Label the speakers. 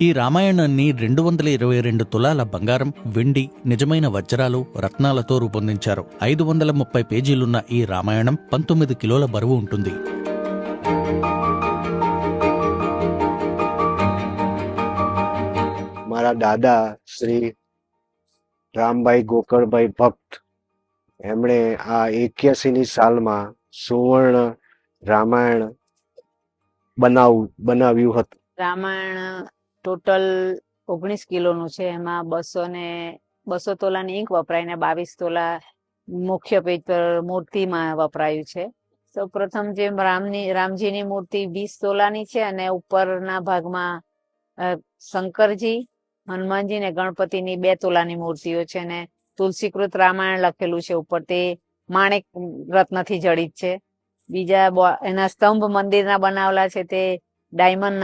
Speaker 1: ఈ రామాయణాన్ని 222 తులాల బంగారం, వెండి, నిజమైన వజ్రాలు, రత్నాలతో రూపొందించారు. 530 పేజీలున్న ఈ రామాయణం 19 కిలోల బరువు ఉంటుంది.
Speaker 2: મારા દાદા શ્રી રામભાઈ ગોકળભાઈ ભક્ત એમણે આ 81ની સાલમાં સુવર્ણ રામાયણ બનાવ્યું હતું.
Speaker 3: રામાયણ ટોટલ 19 કિલોનું છે. એમાં 200 તોલાની ઈંક વપરાય ને 22 તોલા મુખ્ય પેજ પર મૂર્તિમાં વપરાયું છે. સૌ પ્રથમ જે રામજીની મૂર્તિ 20 તોલાની છે અને ઉપરના ભાગમાં શંકરજી, હનુમાનજી ને ગણપતિની 2 તોલાની મૂર્તિઓ છે અને તુલસીકૃત રામાયણ લખેલું છે ઉપર. તે માણેક રત્નથી જડિત છે. બીજા એના સ્તંભ મંદિરના બનાવેલા છે તે ડાયમંડ